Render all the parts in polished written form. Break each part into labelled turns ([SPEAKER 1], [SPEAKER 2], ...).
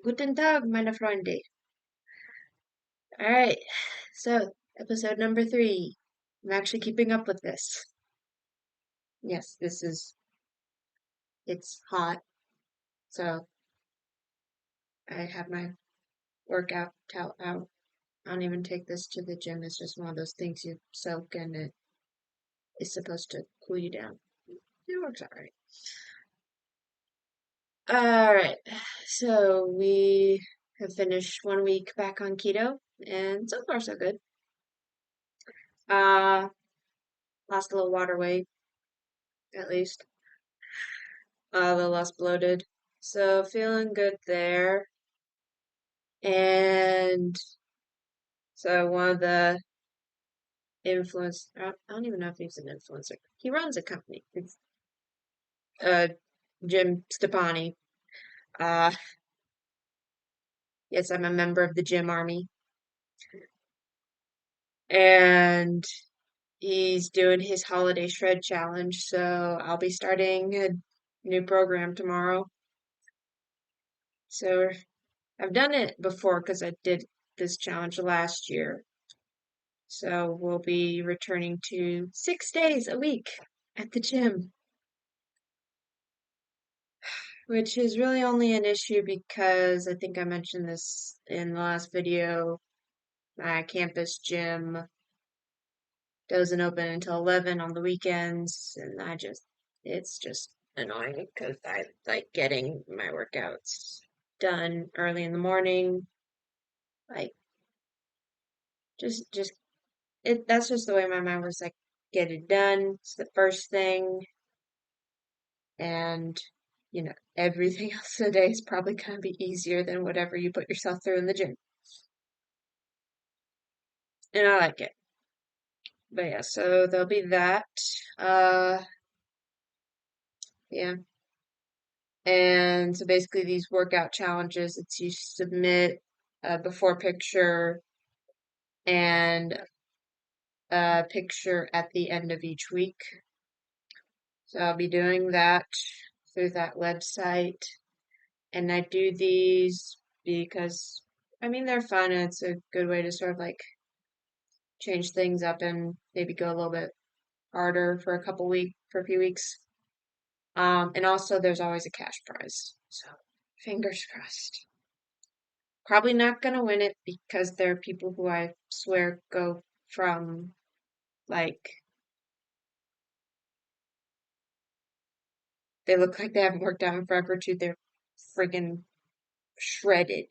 [SPEAKER 1] Guten Tag, meine Freunde. All right, so episode number 3. I'm actually keeping up with this. Yes, it's hot, so I have my workout towel out. I don't even take this to the gym. It's just one of those things you soak and it is supposed to cool you down. It works all right. All right, so we have finished 1 week back on keto, and so far so good. Uh, Lost a little water weight, at least. A little less bloated. So feeling good there. And so one of the I don't even know if he's an influencer. He runs a company. It's Jim Stepani. Uh yes, I'm a member of the gym army. And he's doing his holiday shred challenge, so I'll be starting a new program tomorrow. So I've done it before because I did this challenge last year. So we'll be returning to 6 days a week at the gym, which is really only an issue because I think I mentioned this in the last video. My campus gym doesn't open until 11 on the weekends, and it's just annoying because I like getting my workouts done early in the morning. Like, just that's just the way my mind was like, get it done. It's the first thing. And everything else today is probably going to be easier than whatever you put yourself through in the gym. And I like it. But yeah, so there'll be that. Uh, yeah. And so basically these workout challenges, it's you submit a before picture and a picture at the end of each week. So I'll be doing that through that website. And I do these because, I mean, they're fun and it's a good way to sort of like change things up and maybe go a little bit harder for a few weeks. And also there's always a cash prize. So fingers crossed. Probably not gonna win it because there are people who I swear go from like they look like they haven't worked out in forever to they're friggin' shredded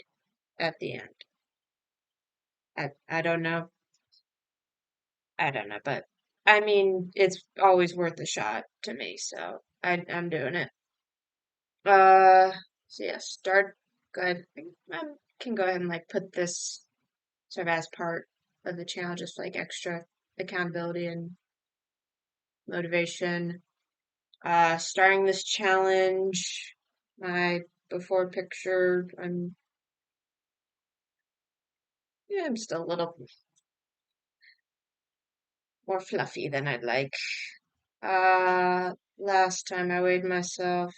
[SPEAKER 1] at the end. I don't know. I don't know, but I mean it's always worth a shot to me, so I'm doing it. Uh, so yeah, start. Go ahead. I can go ahead and like put this sort of as part of the challenge, just like extra accountability and motivation. Starting this challenge, my before picture, I'm still a little more fluffy than I'd like. Last time I weighed myself,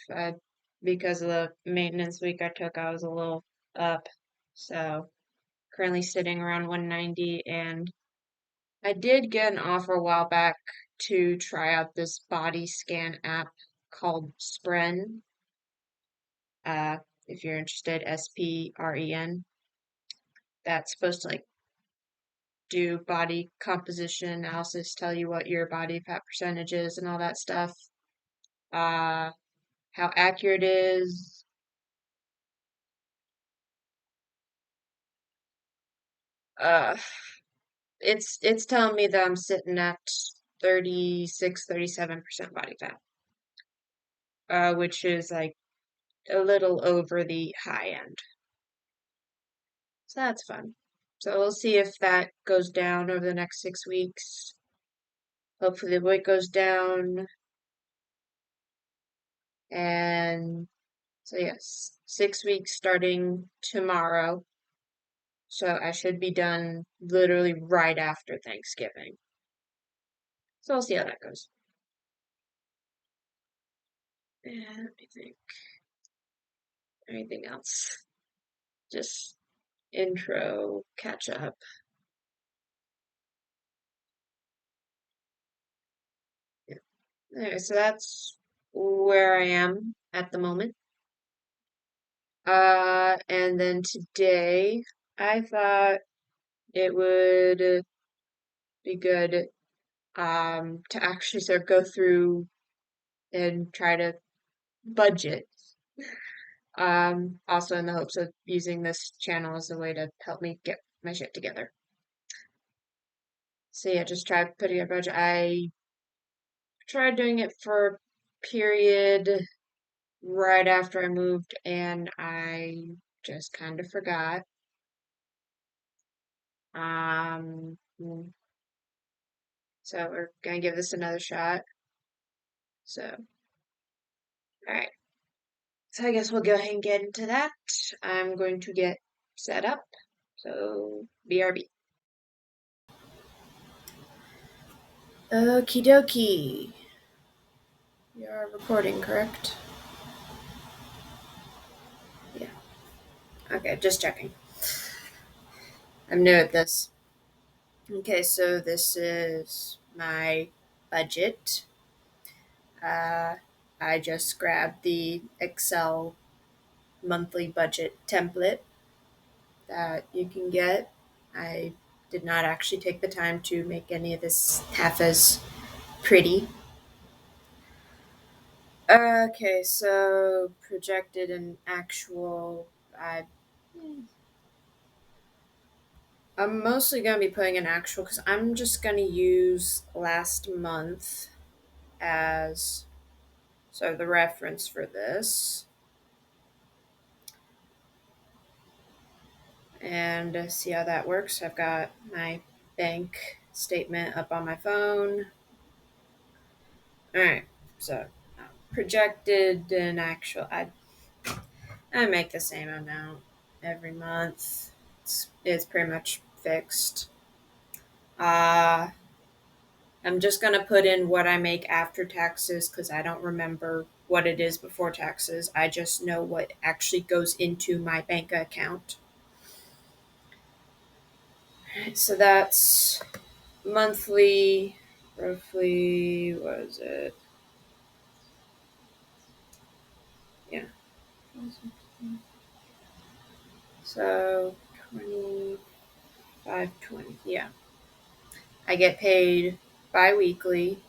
[SPEAKER 1] because of the maintenance week I took, I was a little up. So currently sitting around 190, and I did get an offer a while back to try out this body scan app called Spren. Uh, if you're interested, SPREN. That's supposed to like do body composition analysis, tell you what your body fat percentage is and all that stuff. Uh, how accurate it is. Uh, it's telling me that I'm sitting at 37% body fat, which is like a little over the high end. So that's fun. So we'll see if that goes down over the next 6 weeks. Hopefully the weight goes down. And so yes, 6 weeks starting tomorrow. So I should be done literally right after Thanksgiving. So we'll see how that goes. And let me think. Anything else? just intro catch up. Yeah. Anyway, so that's where I am at the moment. And then today I thought it would be good to actually sort of go through and try to budget. Also in the hopes of using this channel as a way to help me get my shit together. So yeah, just try putting a budget. I tried doing it for a period right after I moved and I just kind of forgot. Um, so we're gonna give this another shot. So, all right. So I guess we'll go ahead and get into that. I'm going to get set up. So, BRB.
[SPEAKER 2] Okie dokie. You are recording, correct? Yeah. Okay, just checking. I'm new at this. Okay, so this is my budget. Uh, I just grabbed the Excel monthly budget template that you can get. I did not actually take the time to make any of this half as pretty. Okay, so projected and actual. I I'm mostly going to be putting an actual because I'm just going to use last month as so the reference for this and see how that works. I've got my bank statement up on my phone. All right, so projected and actual. I make the same amount every month. It's pretty much fixed. Uh I'm just going to put in what I make after taxes because I don't remember what it is before taxes. I just know what actually goes into my bank account. So that's monthly, roughly, what is it? Yeah. So 25, 20. Yeah. I get paid bi weekly.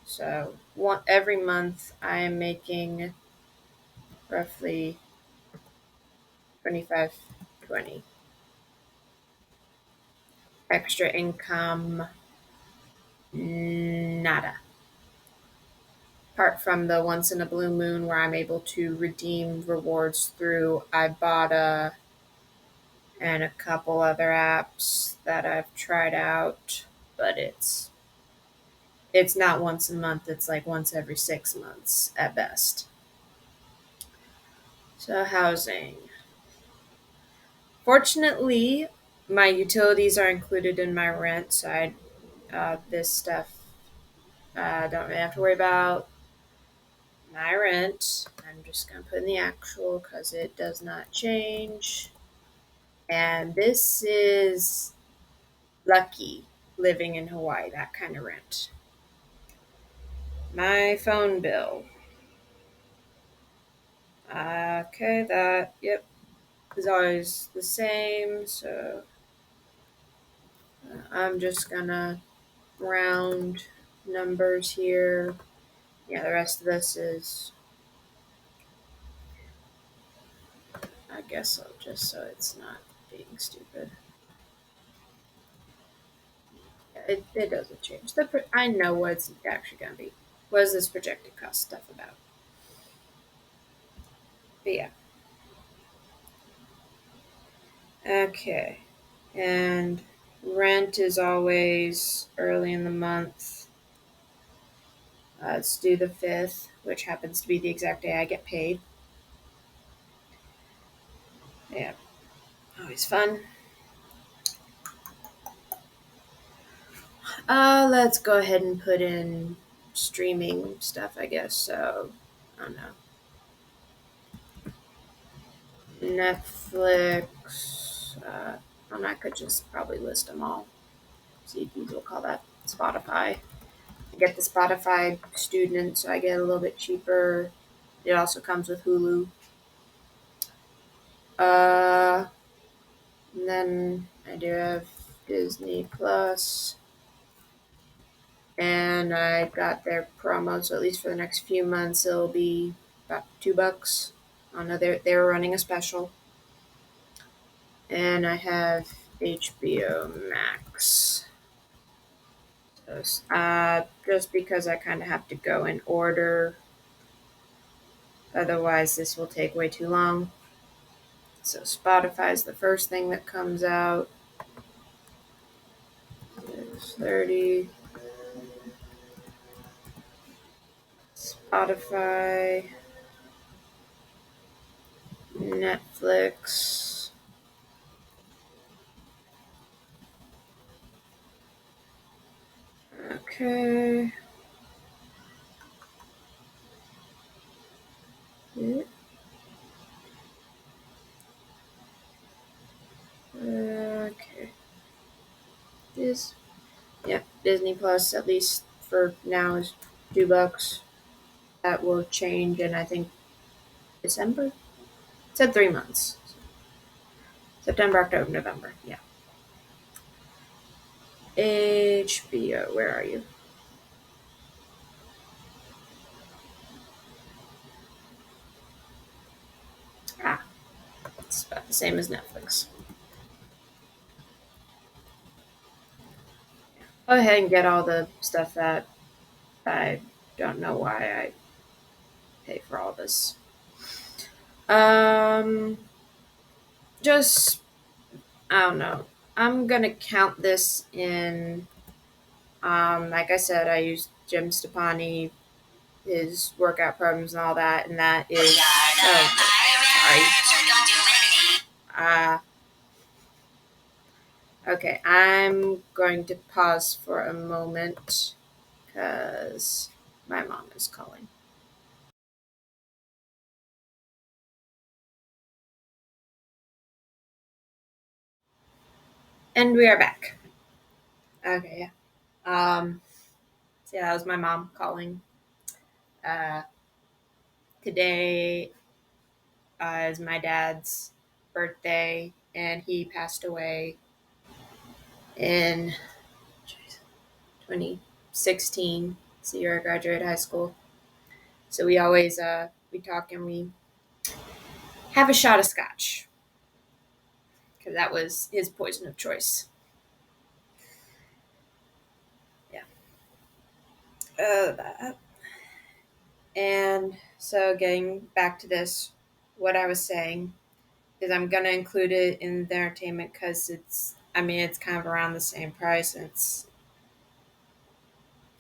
[SPEAKER 2] So every month I am making roughly 25, 20. Extra income, nada. Apart from the once in a blue moon where I'm able to redeem rewards through Ibotta and a couple other apps that I've tried out, but it's not once a month, it's like once every 6 months at best. So housing. Fortunately, my utilities are included in my rent, so this stuff don't really have to worry about my rent. I'm just going to put in the actual because it does not change. And this is lucky living in Hawaii, that kind of rent. My phone bill. Okay, that, yep, is always the same. So I'm just going to round numbers here. Yeah, the rest of this is, I guess I'll just so it's not being stupid. It doesn't change. I know what it's actually going to be. What is this projected cost stuff about? But yeah. Okay. And rent is always early in the month. Let's do the 5th, which happens to be the exact day I get paid. Yeah. Always fun. Let's go ahead and put in streaming stuff, I guess. So, I don't know. Netflix. And I could just probably list them all. See, people call that Spotify. I get the Spotify student, so I get a little bit cheaper. It also comes with Hulu. Uh, and then I do have Disney Plus, and I got their promo, so at least for the next few months, it'll be about $2. I know they're running a special, and I have HBO Max. Just because I kind of have to go in order, otherwise this will take way too long. So Spotify is the first thing that comes out. 6:30. Spotify, Netflix. Okay. Okay. This, yeah, Disney Plus, at least for now, is $2. That will change in, I think, December? It said 3 months. September, October, November. Yeah. HBO, where are you? Ah, it's about the same as Netflix. Go ahead and get all the stuff that I don't know why I pay for all this. Um, just I don't know. I'm gonna count this in. Like I said, I use Jim Stepani, his workout programs and all that, and that is. Oh, sorry. Okay, I'm going to pause for a moment because my mom is calling. And we are back. Okay, yeah. So yeah, that was my mom calling. Uh, Today is my dad's birthday, and he passed away in 2016. It's the year I graduated high school. So we always we talk and we have a shot of scotch because that was his poison of choice. Yeah. That. And so getting back to this, what I was saying is I'm gonna include it in the entertainment because it's kind of around the same price. And it's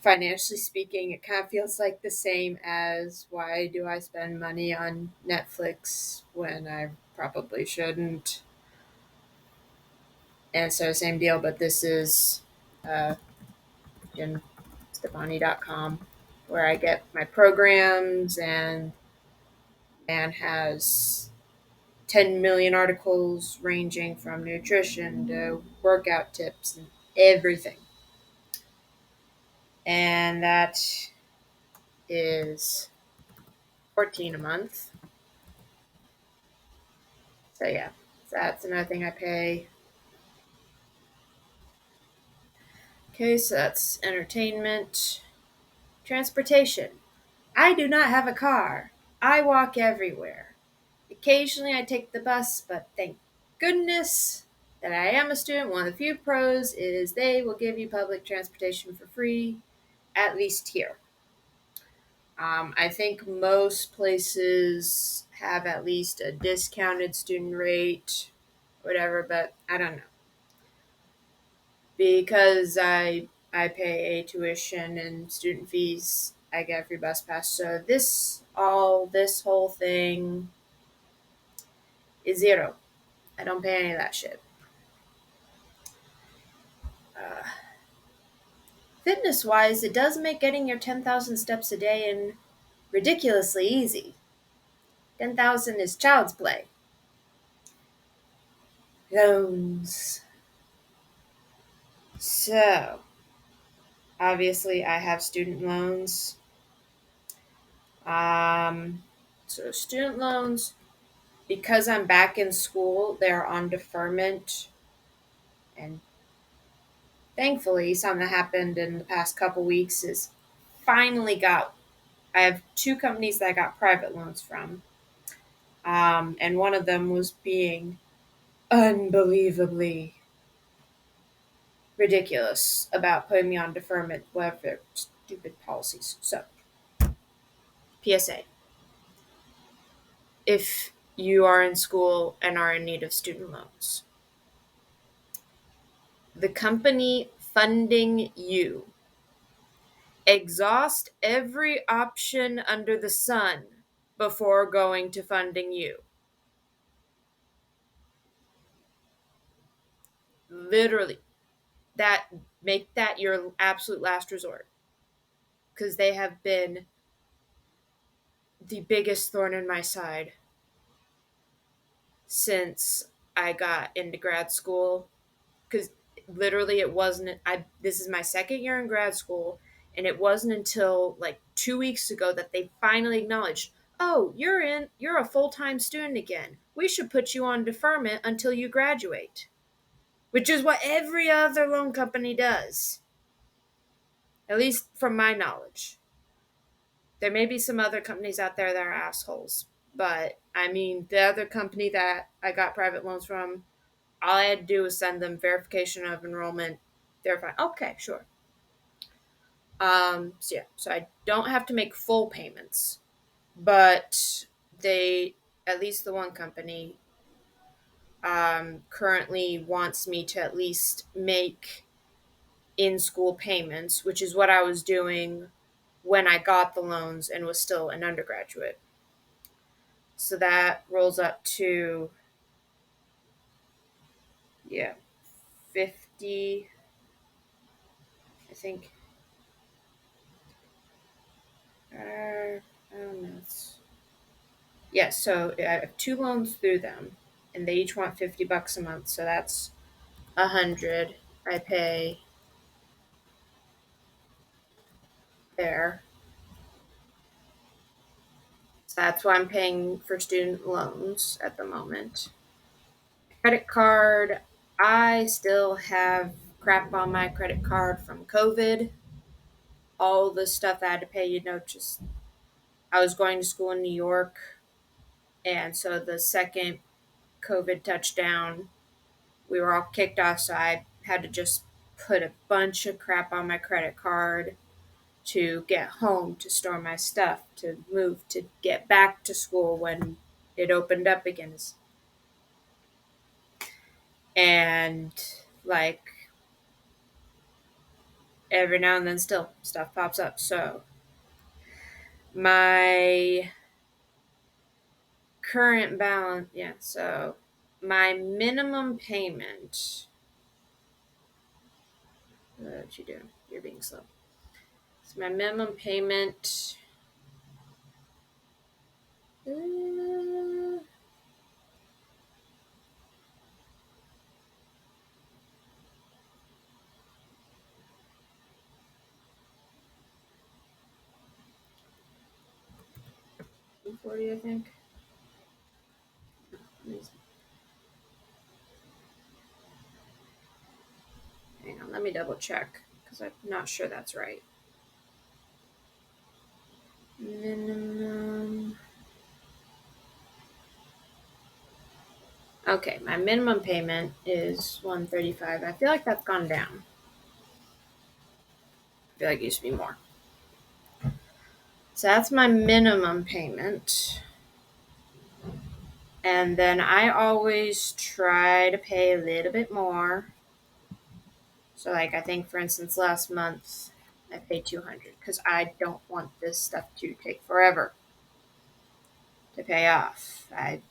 [SPEAKER 2] financially speaking, it kind of feels like the same as why do I spend money on Netflix when I probably shouldn't. And so same deal, but this is uh, JimStefani.com where I get my programs and has 10 million articles ranging from nutrition to workout tips and everything. And that is 14 a month. So yeah, so that's another thing I pay. Okay, so that's entertainment. Transportation. I do not have a car. I walk everywhere. Occasionally I take the bus, but thank goodness that I am a student. One of the few pros is they will give you public transportation for free, at least here. I think most places have at least a discounted student rate, whatever, but I don't know. Because I pay a tuition and student fees, I get a free bus pass. So this whole thing is zero. I don't pay any of that shit. Uh, Fitness wise, it does make getting your 10,000 steps a day ridiculously easy. 10,000 is child's play. Loans. So, obviously, I have student loans. Um, so, student loans, because I'm back in school, they're on deferment. And thankfully, something that happened in the past couple weeks is finally got. I have two companies that I got private loans from. And one of them was being unbelievably ridiculous about putting me on deferment, whatever stupid policies. So, PSA: if you are in school and are in need of student loans, the company funding you, exhaust every option under the sun before going to funding you. Literally, that make that your absolute last resort, because they have been the biggest thorn in my side since I got into grad school. Because literally, it wasn't. I This is my second year in grad school, and it wasn't until like 2 weeks ago that they finally acknowledged, "Oh, You're a full time student again. We should put you on deferment until you graduate," which is what every other loan company does, at least from my knowledge. There may be some other companies out there that are assholes, but I mean, the other company that I got private loans from, all I had to do was send them verification of enrollment. They're fine. Okay, sure. So yeah, so I don't have to make full payments, but they, at least the one company, currently wants me to at least make in school payments, which is what I was doing when I got the loans and was still an undergraduate. So that rolls up to, yeah, 50, I think. I don't know. Yeah, so I have two loans through them, and they each want $50 a month. So that's 100 I pay there. So that's why I'm paying for student loans at the moment. Credit card, I still have crap on my credit card from COVID. All the stuff I had to pay, just I was going to school in New York, and so the second COVID touchdown, we were all kicked off, so I had to just put a bunch of crap on my credit card to get home, to store my stuff, to move, to get back to school when it opened up again. And like every now and then, still stuff pops up. So my current balance, yeah, so my minimum payment, what you doing? You're being slow. So my minimum payment, uh, 240, I think. Hang on, let me double check because I'm not sure that's right. Minimum. Okay, my minimum payment is 135. I feel like that's gone down. I feel like it used to be more. So that's my minimum payment. And then I always try to pay a little bit more. So like I think for instance last month I paid 200 because I don't want this stuff to take forever to pay off. I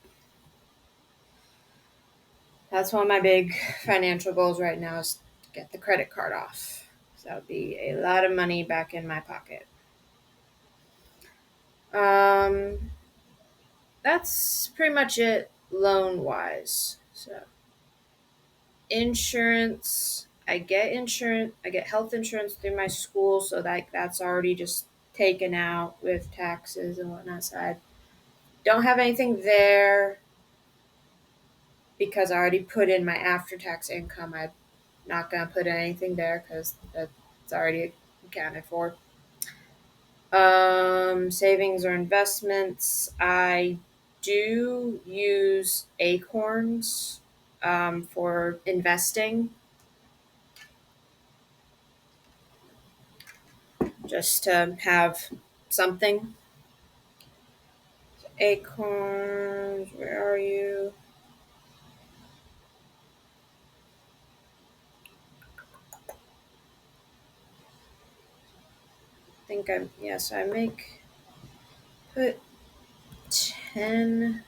[SPEAKER 2] That's one of my big financial goals right now is to get the credit card off. So that would be a lot of money back in my pocket. That's pretty much it loan wise. So Insurance. I get insurance. I get health insurance through my school, so that's already just taken out with taxes and whatnot. So I don't have anything there because I already put in my after tax income. I'm not gonna put anything there because that's already accounted for. Savings or investments. I do use Acorns for investing, just to have something. Acorns, where are you? I think I'm, yes, I make, put 10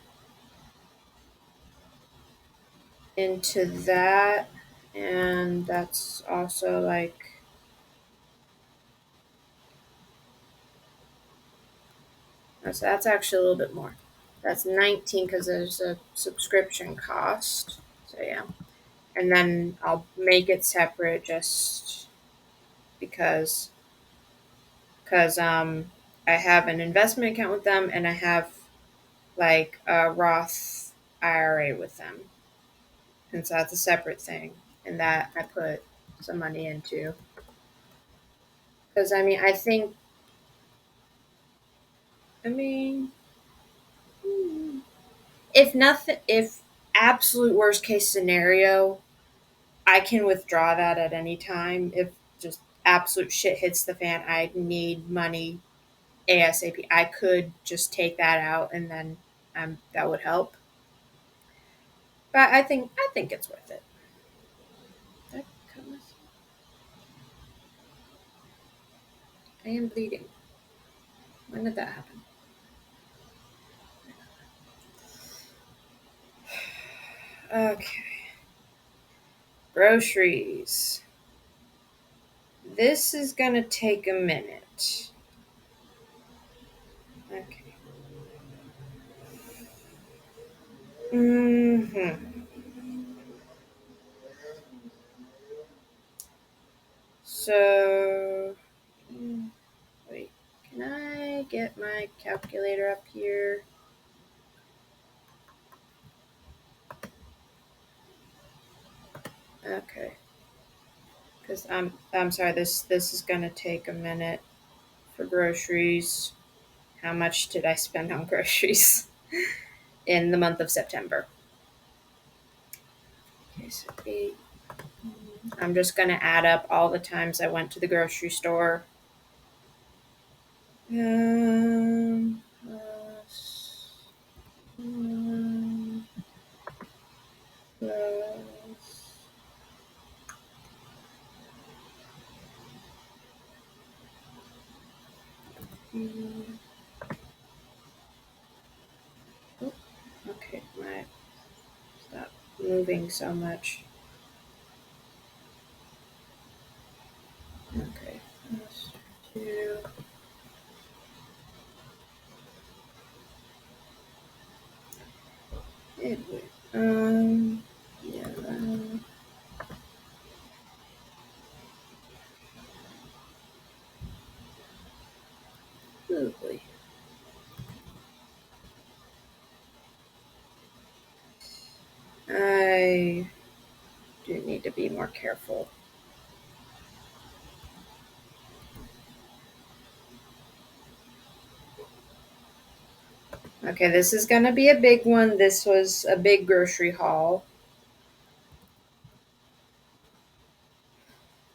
[SPEAKER 2] into that, and that's also like, that's actually a little bit more. That's 19 because there's a subscription cost. So yeah. And then I'll make it separate just because because I have an investment account with them and I have like a Roth IRA with them. And so that's a separate thing and that I put some money into. Because I mean, I mean, hmm, if nothing, if absolute worst case scenario, I can withdraw that at any time. If just absolute shit hits the fan, I need money ASAP. I could just take that out and then that would help. But I think it's worth it. That comes- I am bleeding. When did that happen? Okay. Groceries. This is gonna take a minute. Okay. Hmm. So, wait. Can I get my calculator up here? Okay. Because I'm sorry. This is gonna take a minute for groceries. How much did I spend on groceries in the month of September? Okay, so 8. I'm just gonna add up all the times I went to the grocery store. Plus, plus, oh, okay, my stop moving so much. Okay, plus 2. It would, yeah, lovely. I do need to be more careful. Okay, this is gonna be a big one. This was a big grocery haul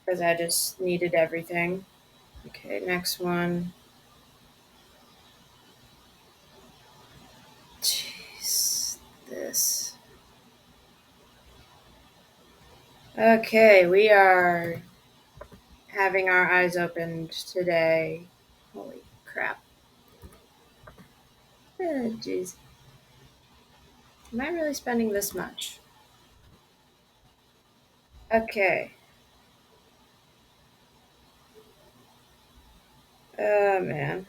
[SPEAKER 2] because I just needed everything. Okay, next one. Jeez, this. Okay, we are having our eyes opened today. Holy crap. Jeez. Am I really spending this much? Okay. Oh, man.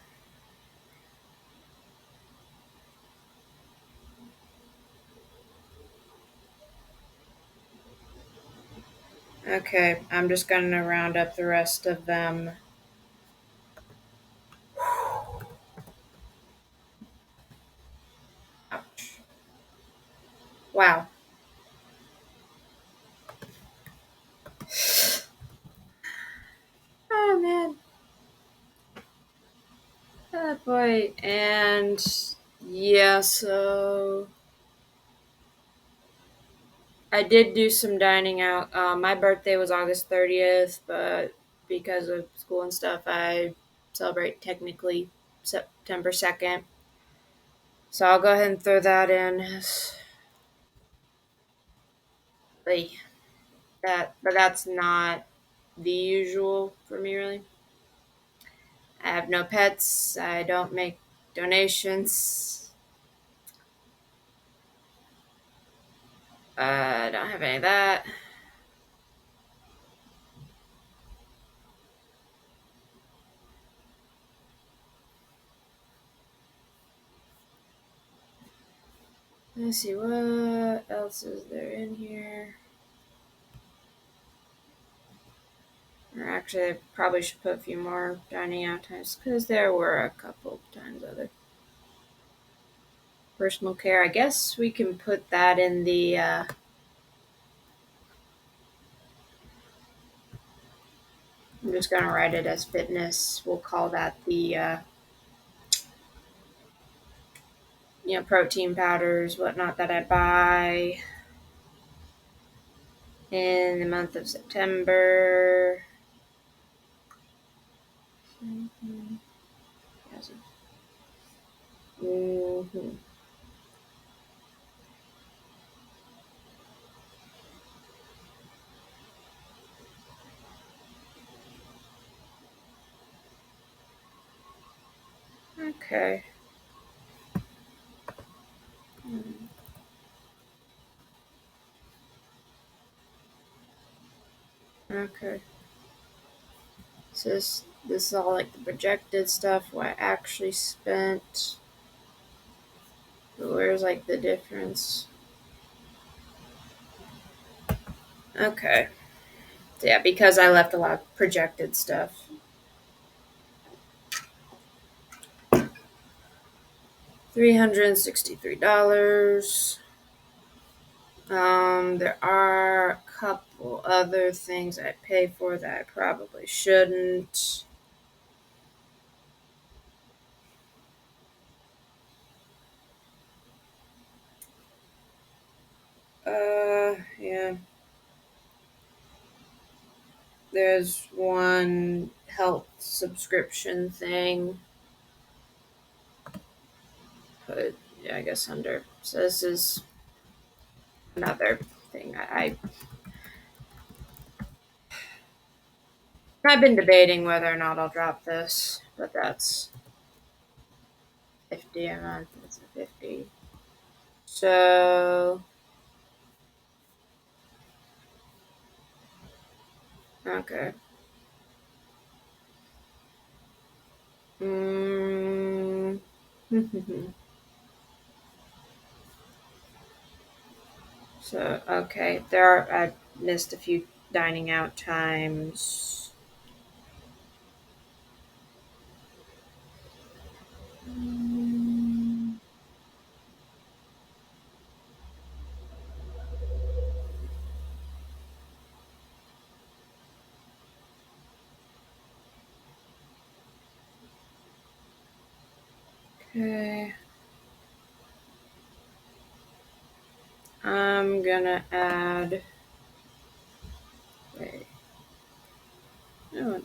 [SPEAKER 2] Okay, I'm just gonna round up the rest of them. Ouch. Wow. Oh man. Oh boy. And yeah, so I did do some dining out. My birthday was August 30th, but because of school and stuff, I celebrate technically September 2nd. So I'll go ahead and throw that in. Like that, but that's not the usual for me, really. I have no pets. I don't make donations. I don't have any of that. Let's see what else is there in here. Or actually, I probably should put a few more dining out times because there were a couple times other personal care. I guess we can put that in the. I'm just gonna write it as fitness. We'll call that the protein powders, whatnot that I buy in the month of September. Mhm. Mhm. Okay. Mm, okay. So this is all like the projected stuff. What I actually spent. But where's like the difference? Okay. So, yeah, because I left a lot of projected stuff. $363. There are a couple other things I pay for that I probably shouldn't. Yeah. There's one health subscription thing. But yeah, I guess under. So this is another thing I've been debating whether or not I'll drop this, but that's 50 a month. It's a 50. So okay. Mm. So okay, I missed a few dining out times. Mm, okay, I'm gonna add. Wait, no,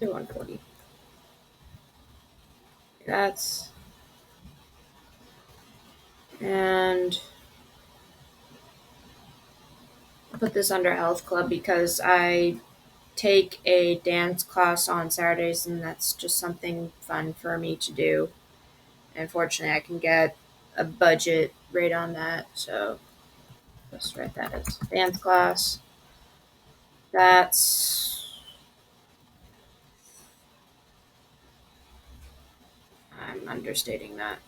[SPEAKER 2] do 140. That's and I'll put this under health club because I take a dance class on Saturdays, and that's just something fun for me to do. And fortunately, I can get a budget rate on that, so just write that as dance class. That's I'm understating that.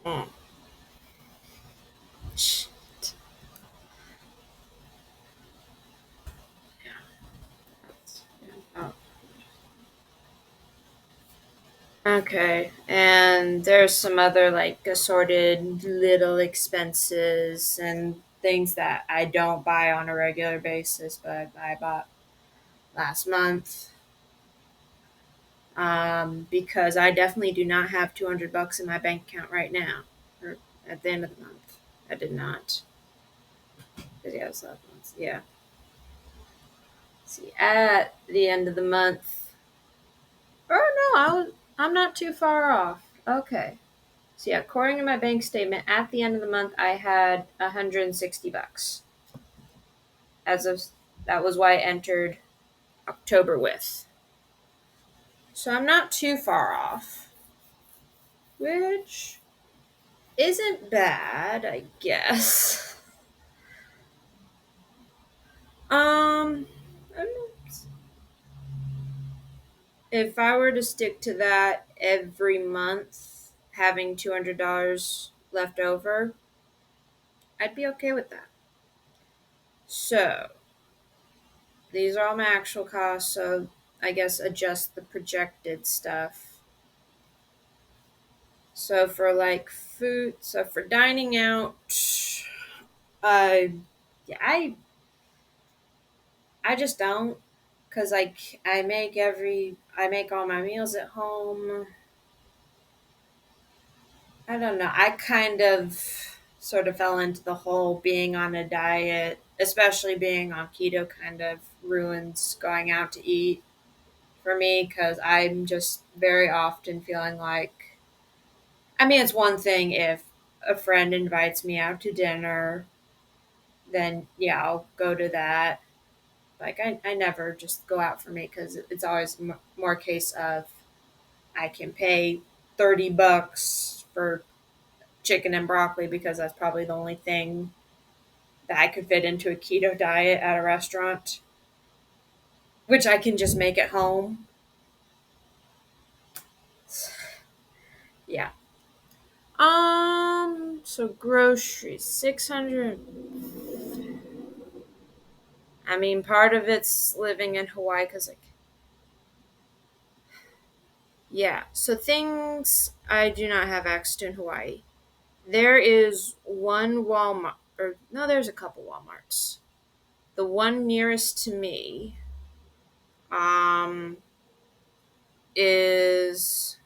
[SPEAKER 2] Mm. Okay. And there's some other like assorted little expenses and things that I don't buy on a regular basis, but I bought last month. Because I definitely do not have $200 in my bank account right now, or at the end of the month. I did not. 'Cause, yeah, it was last month. Yeah. See, at the end of the month. Oh no, I'm not too far off. Okay. So yeah, according to my bank statement, at the end of the month, I had $160. As of that was why I entered October with. So I'm not too far off, which isn't bad, I guess. I don't know. If I were to stick to that every month, having $200 left over, I'd be okay with that. So these are all my actual costs. So I guess adjust the projected stuff. So for like food, so for dining out, uh, yeah, I just don't, cause like I make all my meals at home. I don't know. I kind of sort of fell into the whole being on a diet, especially being on keto, kind of ruins going out to eat for me because I'm just very often feeling like, I mean, it's one thing if a friend invites me out to dinner, then yeah, I'll go to that. Like, I never just go out for me because it's always more case of I can pay $30 for chicken and broccoli because that's probably the only thing that I could fit into a keto diet at a restaurant, which I can just make at home. Yeah. So groceries, 600. I mean, part of it's living in Hawaii because, like, yeah. So things I do not have access to in Hawaii. There is one Walmart, or no, there's a couple Walmarts. The one nearest to me, um, is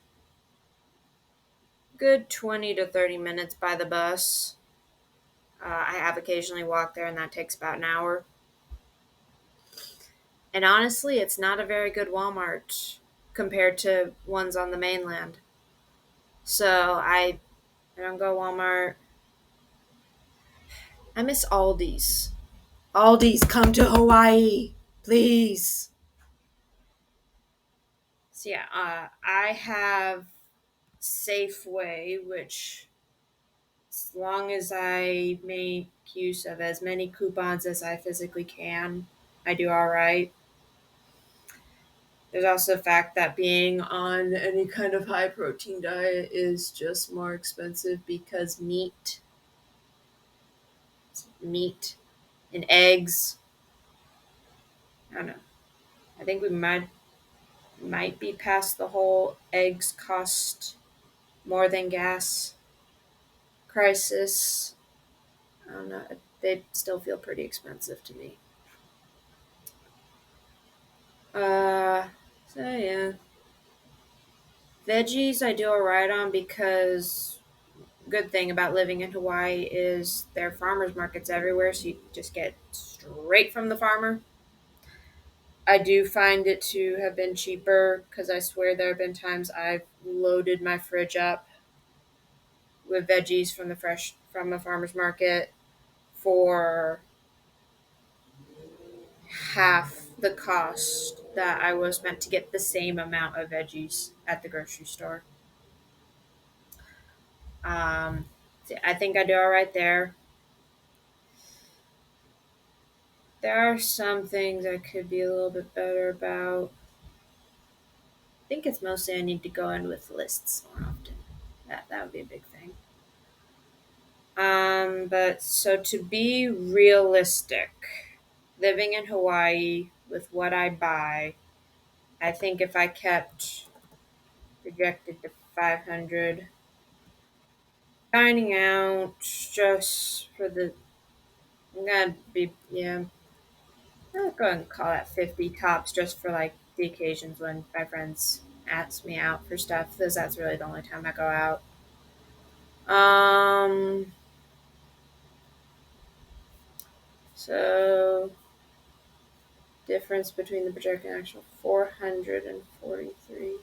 [SPEAKER 2] good 20 to 30 minutes by the bus. I have occasionally walked there, and that takes about an hour. And honestly, it's not a very good Walmart compared to ones on the mainland. So I don't go Walmart. I miss Aldi's. Aldi's, come to Hawaii, please. So yeah, I have Safeway, which as long as I make use of as many coupons as I physically can, I do all right. There's also the fact that being on any kind of high protein diet is just more expensive because meat and eggs. I don't know. I think we might be past the whole eggs cost more than gas crisis. I don't know. They still feel pretty expensive to me. Uh, so yeah, veggies I do alright on because good thing about living in Hawaii is there are farmers markets everywhere, so you just get straight from the farmer. I do find it to have been cheaper because I swear there have been times I've loaded my fridge up with veggies from a farmer's market for half the cost that I was meant to get the same amount of veggies at the grocery store. Um, I think I do all right there. There are some things I could be a little bit better about. I think it's mostly I need to go in with lists more often. That would be a big thing. But so to be realistic, living in Hawaii with what I buy, I think if I kept projected to 500. Dining out just for the, I'm gonna be, yeah, I'll go and call that 50 tops just for like the occasions when my friends ask me out for stuff because that's really the only time I go out. Um, so difference between the projected and actual 443.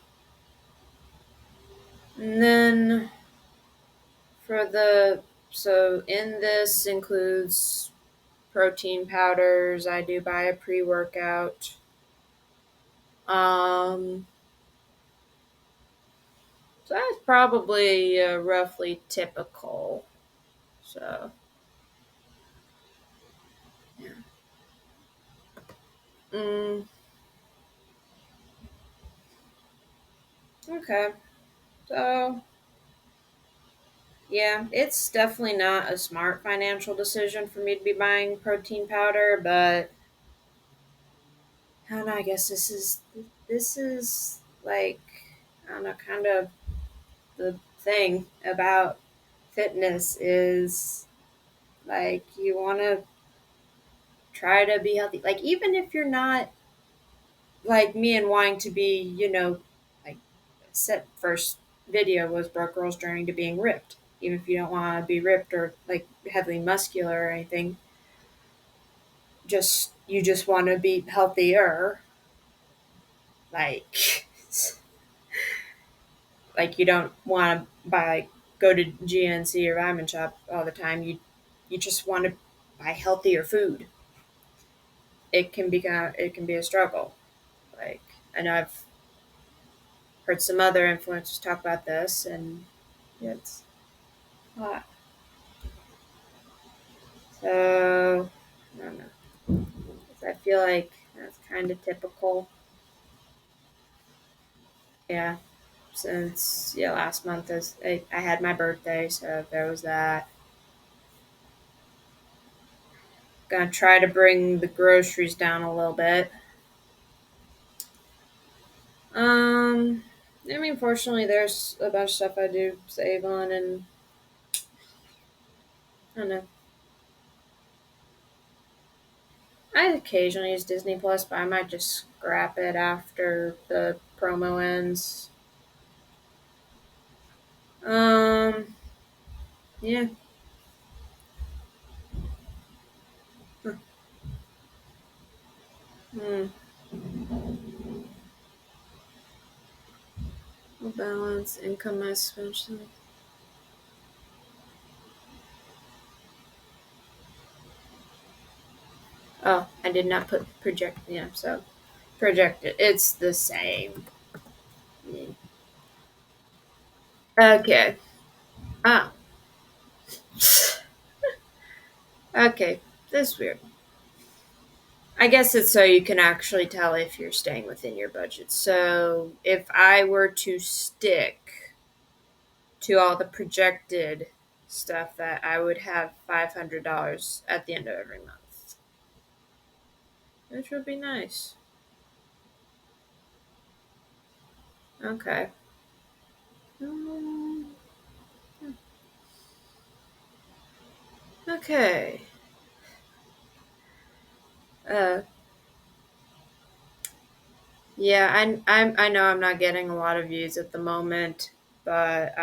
[SPEAKER 2] And then for the, so in this includes protein powders. I do buy a pre workout. Um, so that's probably roughly typical. So, yeah. Mm, okay. So, yeah, it's definitely not a smart financial decision for me to be buying protein powder, but I don't know, I guess this is like, I don't know, kind of the thing about fitness is like you want to try to be healthy. Like even if you're not like me and wanting to be, like set first video was Broke Girl's Journey to Being Ripped. Even if you don't want to be ripped or like heavily muscular or anything, just you just want to be healthier. Like like you don't want to buy go to GNC or Ramen Shop all the time. You just want to buy healthier food. It can be a struggle. Like I know I've heard some other influencers talk about this, and yeah, it's a lot. So I don't know. I feel like that's kind of typical. Yeah, since yeah last month is I had my birthday, so there was that. Gonna try to bring the groceries down a little bit. Um, I mean, fortunately, there's a bunch of stuff I do save on, and I don't know. I occasionally use Disney Plus, but I might just scrap it after the promo ends. Um, yeah. Huh. Hmm. Balance income especially. Oh, I did not put project. Yeah, so projected. It's the same. Yeah. Okay. Ah. Okay. This is weird. I guess it's so you can actually tell if you're staying within your budget. So if I were to stick to all the projected stuff, that I would have $500 at the end of every month, which would be nice. Okay. Um, okay. Uh, yeah, I know I'm not getting a lot of views at the moment, but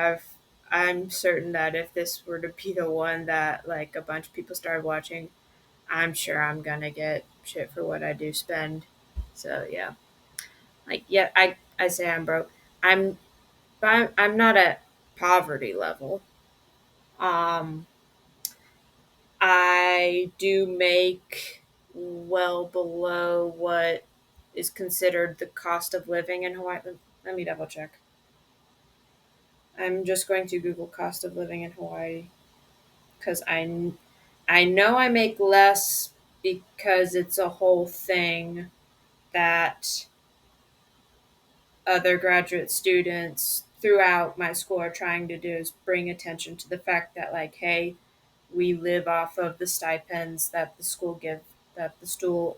[SPEAKER 2] I'm certain that if this were to be the one that like a bunch of people started watching, I'm sure I'm gonna get shit for what I do spend. So yeah, like yeah, I say I'm broke. I'm I'm not at poverty level. Um, I do make well below what is considered the cost of living in Hawaii. Let me double check. I'm just going to Google cost of living in Hawaii because I know I make less because it's a whole thing that other graduate students throughout my school are trying to do is bring attention to the fact that like hey, we live off of the stipends that the school give that the school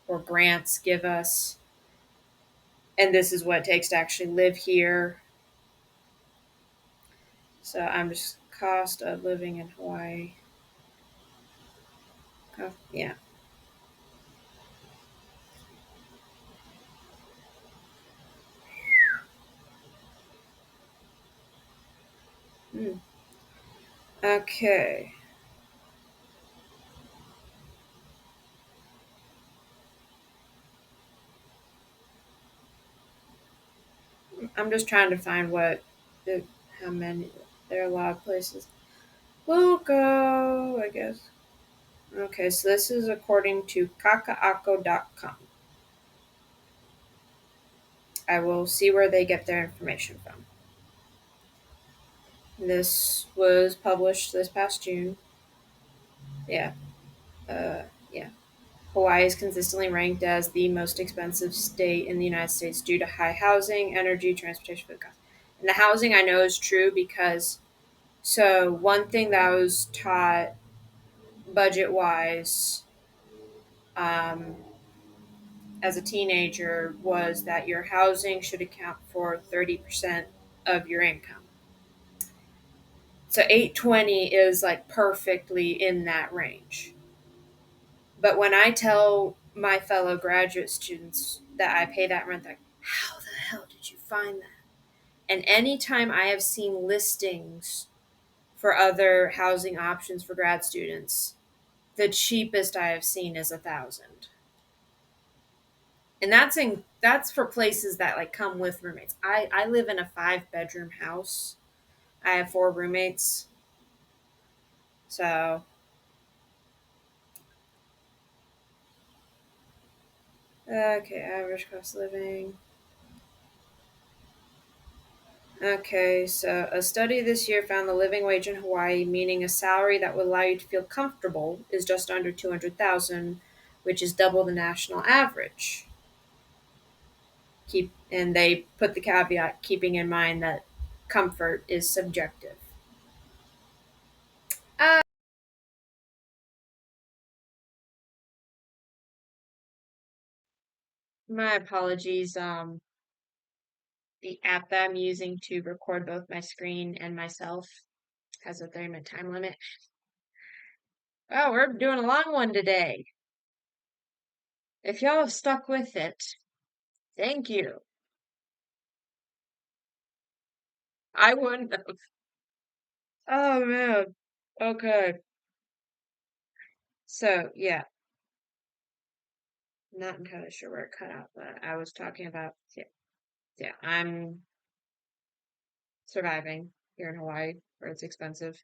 [SPEAKER 2] or grants give us, and this is what it takes to actually live here. So I'm just cost of living in Hawaii. Yeah. Mm. Okay. I'm just trying to find the how many. There are a lot of places. We'll go, I guess. Okay, so this is according to kakaako.com. I will see where they get their information from. This was published this past June. Yeah. Uh, yeah. Hawaii is consistently ranked as the most expensive state in the United States due to high housing, energy, transportation, food costs. And the housing I know is true because one thing that I was taught budget wise um, as a teenager was that your housing should account for 30% of your income. So 820 is like perfectly in that range. But when I tell my fellow graduate students that I pay that rent, they're like, how the hell did you find that? And anytime I have seen listings for other housing options for grad students, the cheapest I have seen is 1,000. And that's for places that like come with roommates. I live in a 5 bedroom house. I have 4 roommates. So okay, average cost of living. Okay, so a study this year found the living wage in Hawaii, meaning a salary that would allow you to feel comfortable, is just under 200,000, which is double the national average. And they put the caveat keeping in mind that comfort is subjective. Uh,
[SPEAKER 1] My apologies. The app that I'm using to record both my screen and myself has a 30-minute time limit. Oh, we're doing a long one today. If y'all have stuck with it, thank you. I wouldn't have. Oh man. Okay. So yeah, not entirely sure where it cut out, but I was talking about yeah, I'm surviving here in Hawaii where it's expensive.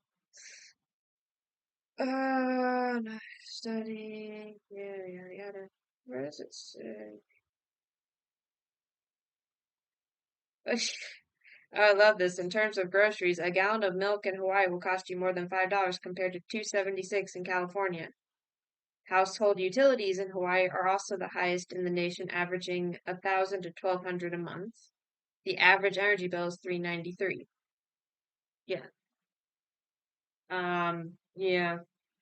[SPEAKER 1] No, studying, yada yada yada. Where does it say? I love this. In terms of groceries, a gallon of milk in Hawaii will cost you more than $5 compared to $2.76 in California. Household utilities in Hawaii are also the highest in the nation, averaging 1,000 to 1,200 a month. The average energy bill is $3.93. Yeah. Yeah.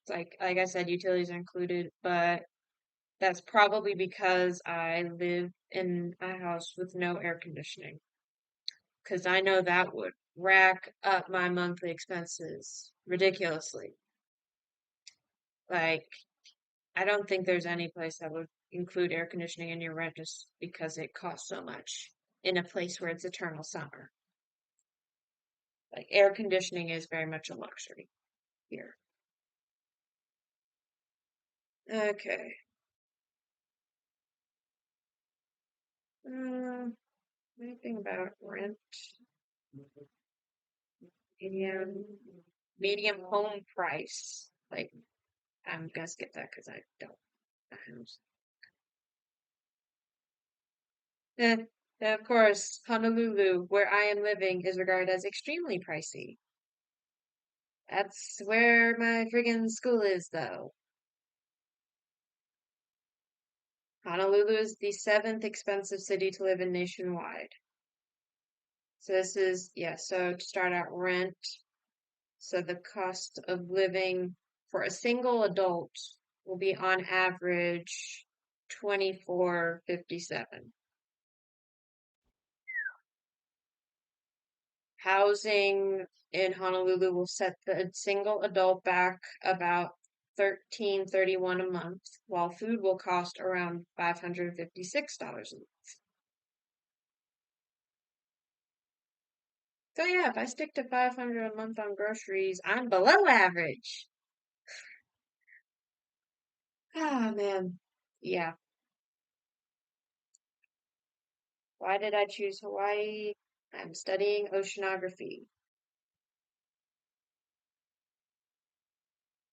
[SPEAKER 1] It's like I said, utilities are included, but that's probably because I live in a house with no air conditioning. Because I know that would rack up my monthly expenses ridiculously. Like, I don't think there's any place that would include air conditioning in your rent just because it costs so much in a place where it's eternal summer. Like, air conditioning is very much a luxury here. Okay. Anything about rent? Medium, medium home price. Like, I'm gonna skip that because I don't know. Eh, of course, Honolulu, where I am living, is regarded as extremely pricey. That's where my friggin' school is, though. Honolulu is the seventh expensive city to live in nationwide. So this is, yeah, so to start out rent, so the cost of living for a single adult will be on average 24.57. Housing in Honolulu will set the single adult back about 1331 a month, while food will cost around $556 a month. So yeah, if I stick to 500 a month on groceries, I'm below average. Ah, man. Yeah. Why did I choose Hawaii? I'm studying oceanography.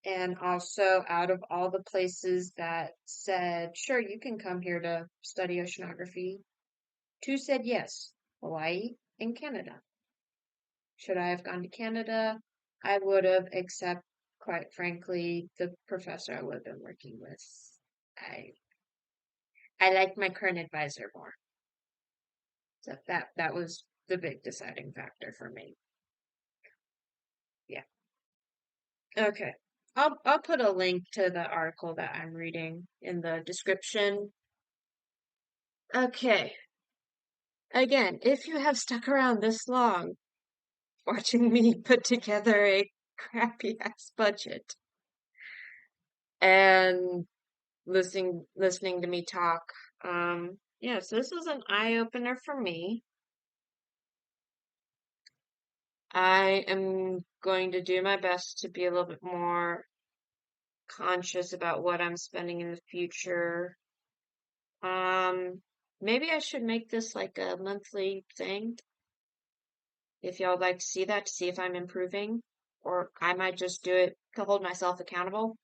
[SPEAKER 1] And also, out of all the places that said, sure, you can come here to study oceanography, two said yes, Hawaii and Canada. Should I have gone to Canada? I would have, except, quite frankly, the professor I would have been working with. I I liked my current advisor more. So that was the big deciding factor for me. Yeah. Okay. I'll put a link to the article that I'm reading in the description. Okay. Again, if you have stuck around this long watching me put together a crappy ass budget and listening to me talk, yeah, so this was an eye opener for me. I am going to do my best to be a little bit more conscious about what I'm spending in the future. Maybe I should make this like a monthly thing if y'all would like to see that to see if I'm improving, or I might just do it to hold myself accountable.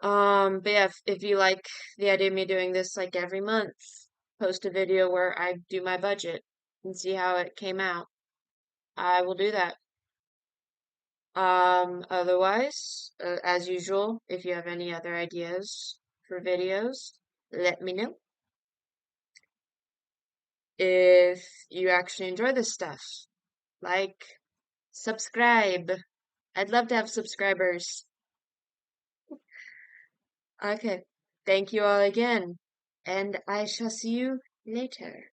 [SPEAKER 1] But yeah, if you like the idea of me doing this like every month, post a video where I do my budget and see how it came out, I will do that. Otherwise, as usual, if you have any other ideas for videos, let me know. If you actually enjoy this stuff, like, subscribe. I'd love to have subscribers. Okay. Thank you all again, and I shall see you later.